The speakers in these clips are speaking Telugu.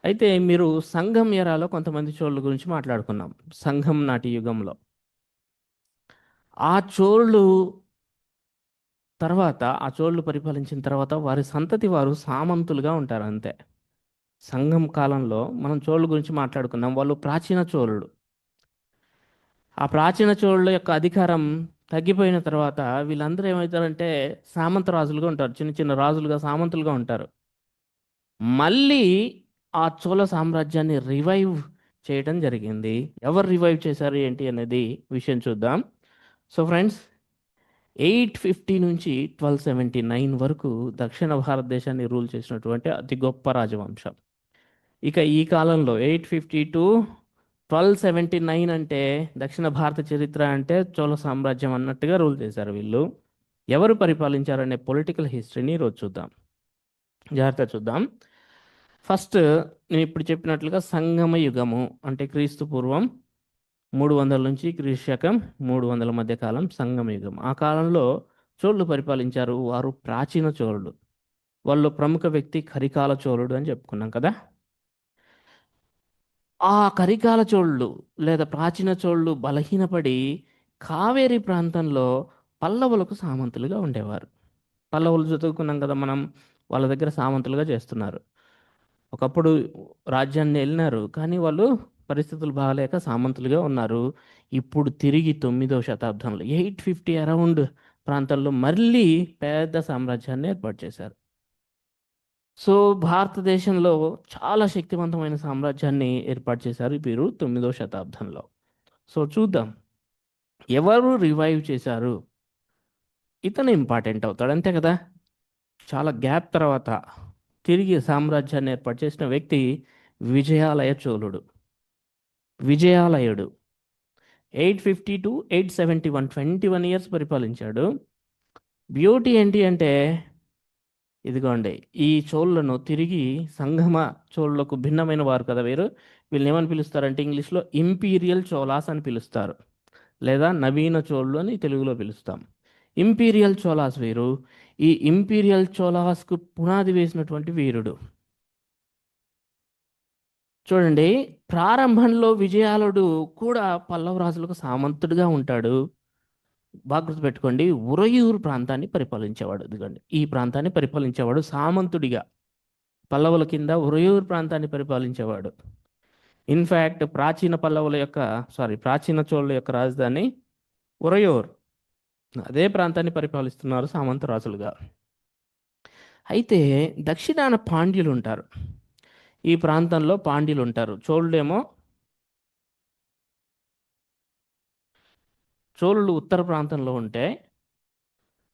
అయితే మీరు సంఘం ఎరాలో కొంతమంది చోళ్ళ గురించి మాట్లాడుకున్నాం. సంఘం నాటి యుగంలో ఆ చోళ్ళు ఆ చోళ్ళు పరిపాలించిన తర్వాత వారి సంతతి వారు సామంతులుగా ఉంటారు అంతే. సంఘం కాలంలో మనం చోళ్ళ గురించి మాట్లాడుకున్నాం. వాళ్ళు ప్రాచీన చోళుడు. ఆ ప్రాచీన చోళుల యొక్క అధికారం తగ్గిపోయిన తర్వాత వీళ్ళందరూ ఏమవుతారంటే సామంత రాజులుగా ఉంటారు. చిన్న చిన్న రాజులుగా సామంతులుగా ఉంటారు. మళ్ళీ ఆ చోళ సామ్రాజ్యాన్ని రివైవ్ చేయడం జరిగింది. ఎవరు రివైవ్ చేశారు ఏంటి అనేది విషయం చూద్దాం. సో ఫ్రెండ్స్, 850 నుంచి 1279 వరకు దక్షిణ భారతదేశాన్ని రూల్ చేసినటువంటి అతి గొప్ప రాజవంశం. ఇక ఈ కాలంలో 850 to 1279 అంటే దక్షిణ భారత చరిత్ర అంటే చోళ సామ్రాజ్యం అన్నట్టుగా రూల్ చేశారు వీళ్ళు. ఎవరు పరిపాలించారనే పొలిటికల్ హిస్టరీని ఈరోజు చూద్దాం. జాగ్రత్త చూద్దాం. ఫస్ట్, నేను ఇప్పుడు చెప్పినట్లుగా సంగమ యుగము అంటే క్రీస్తు పూర్వం 300 నుంచి క్రీస్తు శకం 300 మధ్య కాలం సంగమ యుగం. ఆ కాలంలో చోళులు పరిపాలించారు. వారు ప్రాచీన చోళుడు. వాళ్ళు ప్రముఖ వ్యక్తి కరికాల చోళుడు అని చెప్పుకున్నాం కదా. ఆ కరికాల చోళులు లేదా ప్రాచీన చోళులు బలహీనపడి కావేరీ ప్రాంతంలో పల్లవులకు సామంతులుగా ఉండేవారు. పల్లవులు చదువుకున్నాం కదా మనం. వాళ్ళ దగ్గర సామంతులుగా చేస్తున్నారు. ఒకప్పుడు రాజ్యాన్ని వెళ్ళినారు, కానీ వాళ్ళు పరిస్థితులు బాగాలేక సామంతులుగా ఉన్నారు. ఇప్పుడు తిరిగి 9వ శతాబ్దంలో 850 అరౌండ్ ప్రాంతాల్లో మళ్ళీ పెద్ద సామ్రాజ్యాన్ని ఏర్పాటు చేశారు. సో భారతదేశంలో చాలా శక్తివంతమైన సామ్రాజ్యాన్ని ఏర్పాటు చేశారు వీరు 9వ శతాబ్దంలో. సో చూద్దాం ఎవరు రివైవ్ చేశారు. ఇతను ఇంపార్టెంట్ అవుతాడు అంతే కదా. చాలా గ్యాప్ తర్వాత తిరిగి సామ్రాజ్యాన్ని ఏర్పాటు చేసిన వ్యక్తి విజయాలయ చోళుడు. విజయాలయుడు 850 to 871, 21 years పరిపాలించాడు. బ్యూటీ ఏంటి అంటే ఇదిగోండి, ఈ చోళ్ళను తిరిగి సంగమ చోళ్ళకు భిన్నమైన వారు కదా వీరు. వీళ్ళని ఏమని పిలుస్తారంటే ఇంగ్లీష్లో ఇంపీరియల్ చోళాస్ అని పిలుస్తారు, లేదా నవీన చోళ్ళు అని తెలుగులో పిలుస్తాం. ఇంపీరియల్ చోళాస్ వీరు. ఈ ఇంపీరియల్ చోళాస్కు పునాది వేసినటువంటి వీరుడు. చూడండి, ప్రారంభంలో విజయాలుడు కూడా పల్లవ రాజులకు సామంతుడిగా ఉంటాడు. బాగా గుర్తుపెట్టుకోండి, ఉరయూరు ప్రాంతాన్ని పరిపాలించేవాడు. ఇదిగోండి, ఈ ప్రాంతాన్ని పరిపాలించేవాడు సామంతుడిగా. పల్లవుల కింద ఉరయూరు ప్రాంతాన్ని పరిపాలించేవాడు. ఇన్ఫ్యాక్ట్ ప్రాచీన చోళుల యొక్క రాజధాని ఉరయూర్. అదే ప్రాంతాన్ని పరిపాలిస్తున్నారు సామంత రాజులుగా. అయితే దక్షిణాన పాండ్యులు ఉంటారు. ఈ ప్రాంతంలో పాండ్యులు ఉంటారు. చోళులు ఉత్తర ప్రాంతంలో ఉంటే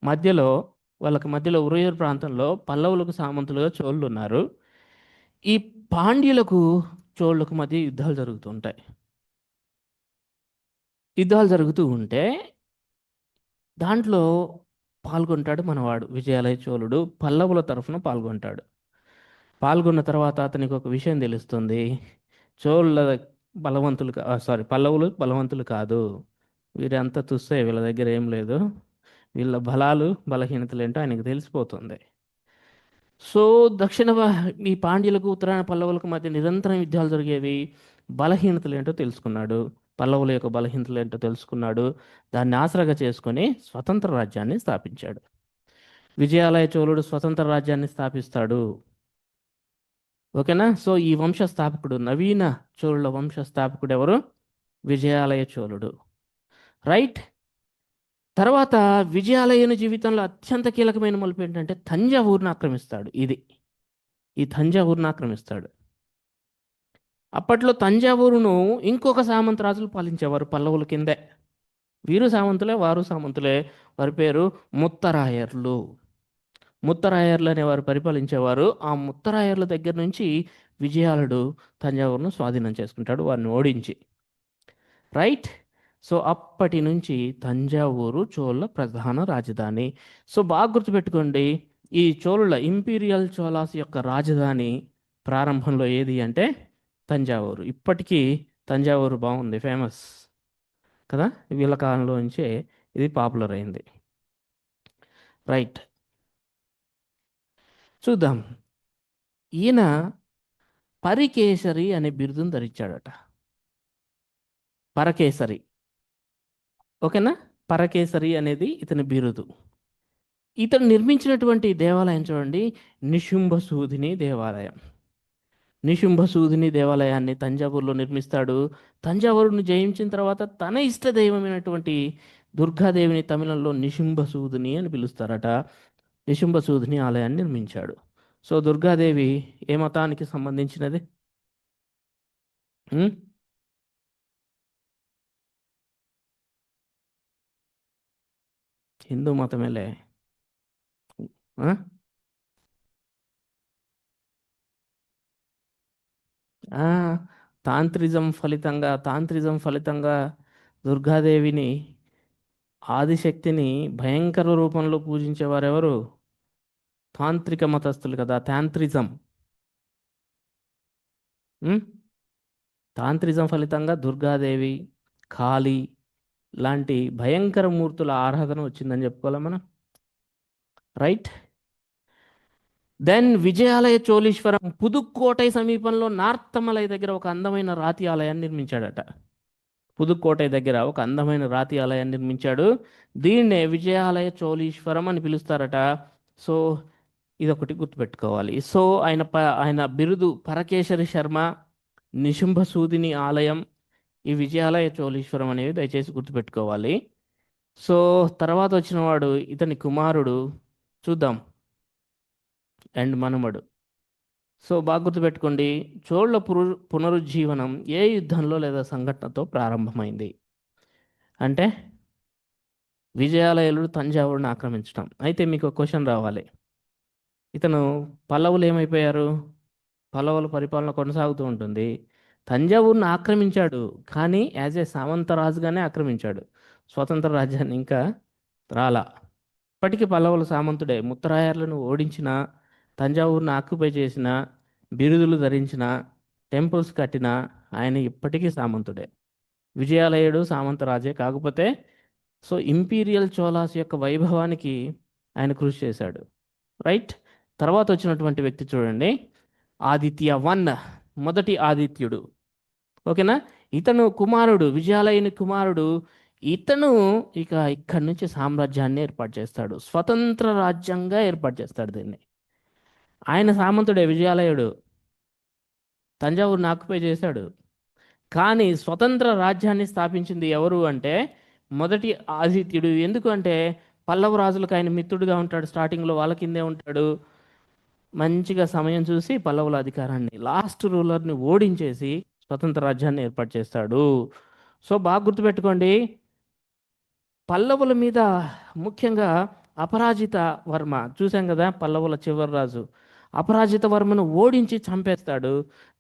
మధ్యలో మధ్యలో ఉరయూరు ప్రాంతంలో పల్లవులకు సామంతులుగా చోళులు ఉన్నారు. ఈ పాండ్యులకు చోళులకు మధ్య యుద్ధాలు జరుగుతుంటాయి. యుద్ధాలు జరుగుతూ ఉంటే దాంట్లో పాల్గొంటాడు మనవాడు విజయాలయ చోళుడు. పల్లవుల తరఫున పాల్గొంటాడు. పాల్గొన్న తర్వాత అతనికి ఒక విషయం తెలుస్తుంది. చోళుల పల్లవులు బలవంతులు కాదు. వీరంతా తుస్సే, వీళ్ళ దగ్గర ఏం లేదు. వీళ్ళ బలాలు బలహీనతలు ఏంటో ఆయనకు తెలిసిపోతుంది. సో ఈ పాండ్యులకు ఉత్తరాయణ పల్లవులకు మధ్య నిరంతరం యుద్ధాలు జరిగేవి. బలహీనతలు ఏంటో తెలుసుకున్నాడు. పల్లవుల యొక్క బలహీనతలు ఏంటో తెలుసుకున్నాడు. దాన్ని ఆసరాగా చేసుకొని స్వతంత్ర రాజ్యాన్ని స్థాపించాడు. విజయాలయ చోళుడు స్వతంత్ర రాజ్యాన్ని స్థాపిస్తాడు. ఓకేనా. సో ఈ వంశస్థాపకుడు, నవీన చోళుల వంశస్థాపకుడు ఎవరు? విజయాలయ చోళుడు. రైట్. తర్వాత విజయాలయుని జీవితంలో అత్యంత కీలకమైన మలుపు ఏంటంటే తంజావూరును ఆక్రమిస్తాడు. ఈ తంజావూరును ఆక్రమిస్తాడు. అప్పట్లో తంజావూరును ఇంకొక సామంత రాజులు పాలించేవారు పల్లవుల కిందే. వీరు సామంతులే, వారు సామంతులే. వారి పేరు ముత్తరాయర్లు. ముత్తరాయర్లు అనేవారు పరిపాలించేవారు. ఆ ముత్తరాయర్ల దగ్గర నుంచి విజయాలుడు తంజావూరును స్వాధీనం చేసుకుంటాడు, వారిని ఓడించి. రైట్. సో అప్పటి నుంచి తంజావూరు చోళ ప్రధాన రాజధాని. సో బాగా గుర్తుపెట్టుకోండి, ఈ చోళుల ఇంపీరియల్ చోళాస్ యొక్క రాజధాని ప్రారంభంలో ఏది అంటే తంజావూరు. ఇప్పటికీ తంజావూరు బాగుంది, ఫేమస్ కదా. వీళ్ళ కాలంలో నుంచే ఇది పాపులర్ అయింది. రైట్. చూద్దాం. ఈయన పరికేసరి అనే బిరుదును ధరించాడట. పరకేసరి. ఓకేనా? పరకేసరి అనేది ఇతని బిరుదు. ఇతను నిర్మించినటువంటి దేవాలయం చూడండి, నిశుంభసూదిని దేవాలయం. నిశుంభసూదిని దేవాలయాన్ని తంజావూరులో నిర్మిస్తాడు. తంజావూరును జయించిన తర్వాత తన ఇష్ట దైవమైనటువంటి దుర్గాదేవిని తమిళంలో నిశుంభసూదిని అని పిలుస్తారట. నిశుంభసూదిని ఆలయాన్ని నిర్మించాడు. సో దుర్గాదేవి ఏ మతానికి సంబంధించినది? ఉం? హిందూ మతమేలే. ఆ? ఆ, తాంత్రిజం ఫలితంగా దుర్గాదేవిని, ఆదిశక్తిని భయంకర రూపంలో పూజించేవారెవరు? తాంత్రిక మతస్థులు కదా, తాంత్రిజం. ఉం? తాంత్రిజం ఫలితంగా దుర్గాదేవి, కాళీ లాంటి భయంకర మూర్తుల ఆరాధన వచ్చిందని చెప్పుకోవాలి మనం. రైట్. దెన్ విజయాలయ చోళీశ్వరం పుదుక్కోటై సమీపంలో నార్తమలై దగ్గర ఒక అందమైన రాతి ఆలయాన్ని నిర్మించాడట. పుదుక్కోటై దగ్గర ఒక అందమైన రాతి ఆలయాన్ని నిర్మించాడు. దీన్నే విజయాలయ చోళీశ్వరం అని పిలుస్తారట. సో ఇదొకటి గుర్తుపెట్టుకోవాలి. సో ఆయన బిరుదు పరకేశరి శర్మ, నిశుంభసూదిని ఆలయం, ఈ విజయాలయ చోళీశ్వరం అనేవి దయచేసి గుర్తుపెట్టుకోవాలి. సో తర్వాత వచ్చిన వాడు ఇతని కుమారుడు, చూద్దాం, అండ్ మనుమడు. సో బాగా గుర్తుపెట్టుకోండి, చోళ పునరుజ్జీవనం ఏ యుద్ధంలో లేదా సంఘటనతో ప్రారంభమైంది అంటే విజయాలయులు తంజావూరుని ఆక్రమించడం. అయితే మీకు ఒక క్వశ్చన్ రావాలి. ఇతను పల్లవులు ఏమైపోయారు? పల్లవుల పరిపాలన కొనసాగుతూ ఉంటుంది. తంజావూరుని ఆక్రమించాడు, కానీ యాజ్ ఏ సామంతరాజుగానే ఆక్రమించాడు. స్వతంత్ర రాజ్యాన్ని ఇంకా రాలా. ఇప్పటికీ పల్లవుల సామంతుడే. ముత్తరాయర్లను ఓడించిన, తంజావూరును ఆక్యుపై చేసిన, బిరుదులు ధరించిన, టెంపుల్స్ కట్టిన ఆయన ఇప్పటికీ సామంతుడే. విజయాలయుడు సామంతరాజే, కాకపోతే సో ఇంపీరియల్ చోళాస్ యొక్క వైభవానికి ఆయన కృషి చేశాడు. రైట్. తర్వాత వచ్చినటువంటి వ్యక్తి చూడండి, ఆదిత్య 1, మొదటి ఆదిత్యుడు. ఓకేనా? ఇతను కుమారుడు, విజయాలయుని కుమారుడు. ఇతను ఇక్కడి నుంచి సామ్రాజ్యాన్ని ఏర్పాటు చేస్తాడు, స్వతంత్ర రాజ్యంగా ఏర్పాటు చేస్తాడు దీన్ని. ఆయన సామంతుడే విజయాలయుడు, తంజావూరుని ఆక్యుపై చేశాడు. కానీ స్వతంత్ర రాజ్యాన్ని స్థాపించింది ఎవరు అంటే మొదటి ఆదిత్యుడు. ఎందుకు అంటే పల్లవ రాజులకు ఆయన మిత్రుడుగా ఉంటాడు, స్టార్టింగ్లో వాళ్ళ కిందే ఉంటాడు. మంచిగా సమయం చూసి పల్లవుల అధికారాన్ని, లాస్ట్ రూలర్ని ఓడించేసి స్వతంత్ర రాజ్యాన్ని ఏర్పాటు చేస్తాడు. సో బాగా గుర్తుపెట్టుకోండి, పల్లవుల మీద ముఖ్యంగా అపరాజిత వర్మ చూసాం కదా, పల్లవుల చివరి రాజు అపరాజిత వర్మను ఓడించి చంపేస్తాడు.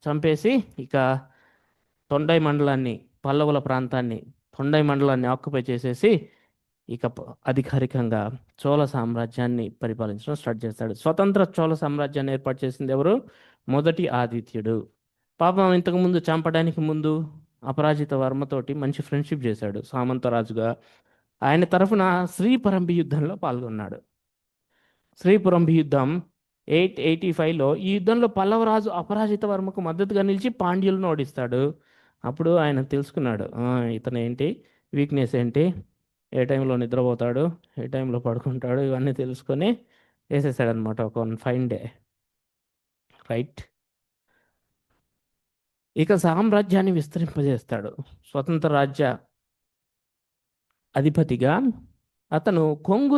చంపేసి ఇక తొండై మండలాన్ని, పల్లవుల ప్రాంతాన్ని, తొండై మండలాన్ని ఆక్యుపై చేసేసి ఇక అధికారికంగా చోళ సామ్రాజ్యాన్ని పరిపాలించడం స్టార్ట్ చేస్తాడు. స్వతంత్ర చోళ సామ్రాజ్యాన్ని ఏర్పాటు చేసింది ఎవరు? మొదటి ఆదిత్యుడు. పాపం ఇంతకుముందు చంపడానికి ముందు అపరాజిత వర్మతోటి మంచి ఫ్రెండ్షిప్ చేశాడు సామంతరాజుగా. ఆయన తరఫున శ్రీపరంబి యుద్ధంలో పాల్గొన్నాడు. శ్రీపురంబి యుద్ధం 885లో. ఈ యుద్ధంలో పల్లవరాజు అపరాజిత వర్మకు మద్దతుగా నిలిచి పాండ్యులను ఓడిస్తాడు. అప్పుడు ఆయన తెలుసుకున్నాడు, ఇతను ఏంటి, వీక్నెస్ ఏంటి, ఏ టైంలో నిద్రపోతాడు, ఏ టైంలో పడుకుంటాడు, ఇవన్నీ తెలుసుకొని వేసేసాడు అనమాట ఒక ఫైన్ డే. రైట్. ఇక సామ్రాజ్యాన్ని విస్తరింపజేస్తాడు. స్వతంత్ర రాజ్య అధిపతిగా అతను కొంగు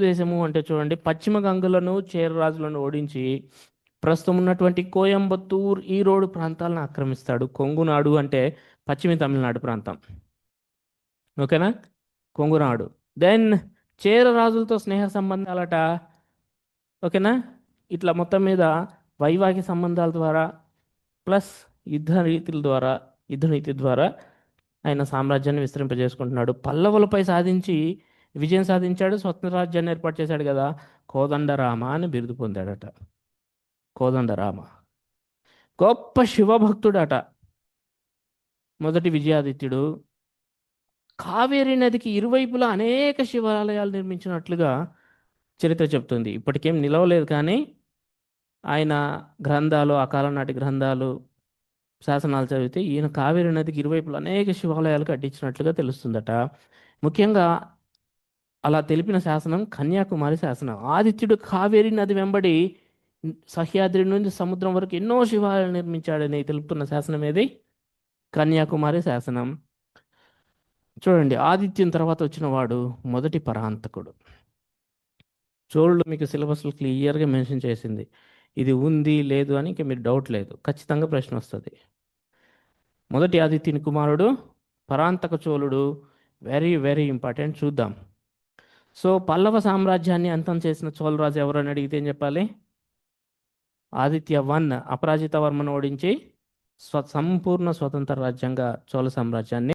దేశము అంటే చూడండి, పశ్చిమ గంగులను, చేర రాజులను ఓడించి ప్రస్తుతం ఉన్నటువంటి కోయంబత్తూర్, ఈరోడ్ ప్రాంతాలను ఆక్రమిస్తాడు. కొంగునాడు అంటే పశ్చిమ తమిళనాడు ప్రాంతం. ఓకేనా? కొంగునాడు. దెన్ చేర రాజులతో స్నేహ సంబంధాలట. ఓకేనా? ఇట్లా మొత్తం మీద వైవాహిక సంబంధాల ద్వారా ప్లస్ యుద్ధ నీతి ద్వారా ఆయన సామ్రాజ్యాన్ని విస్తరింపజేసుకుంటున్నాడు. పల్లవులపై విజయం సాధించాడు, స్వతంత్ర రాజ్యాన్ని ఏర్పాటు చేశాడు కదా. కోదండరామ అని బిరుదు పొందాడట. కోదండరామ గొప్ప శివభక్తుడట మొదటి విజయాదిత్యుడు. కావేరీ నదికి ఇరువైపులా అనేక శివాలయాలు నిర్మించినట్లుగా చరిత్ర చెప్తుంది. ఇప్పటికేం నిలవలేదు, కానీ ఆయన గ్రంథాలు, ఆ కాలం నాటి గ్రంథాలు, శాసనాలు చదివితే ఈయన కావేరీ నదికి ఇరువైపులా అనేక శివాలయాలు కట్టించినట్లుగా తెలుస్తుందట. ముఖ్యంగా అలా తెలిపిన శాసనం కన్యాకుమారి శాసనం. ఆదిత్యుడు కావేరీ నది వెంబడి సహ్యాద్రి నుంచి సముద్రం వరకు ఎన్నో శివాలయాలు నిర్మించాడని తెలుపుతున్న శాసనం ఏది? కన్యాకుమారి శాసనం. చూడండి, ఆదిత్యుని తర్వాత వచ్చిన వాడు మొదటి పరాంతకుడు. చోళులు మీకు సిలబస్లో క్లియర్గా మెన్షన్ చేసింది. ఇది ఉంది లేదు అని ఇంక మీరు డౌట్ లేదు, ఖచ్చితంగా ప్రశ్న వస్తుంది. మొదటి ఆదిత్యుని కుమారుడు పరాంతక చోళుడు. Very very important. చూద్దాం. సో పల్లవ సామ్రాజ్యాన్ని అంతం చేసిన చోళరాజు ఎవరు అని అడిగితే ఏం చెప్పాలి? ఆదిత్య 1 అపరాజిత వర్మను ఓడించి సంపూర్ణ స్వతంత్ర రాజ్యంగా చోళ సామ్రాజ్యాన్ని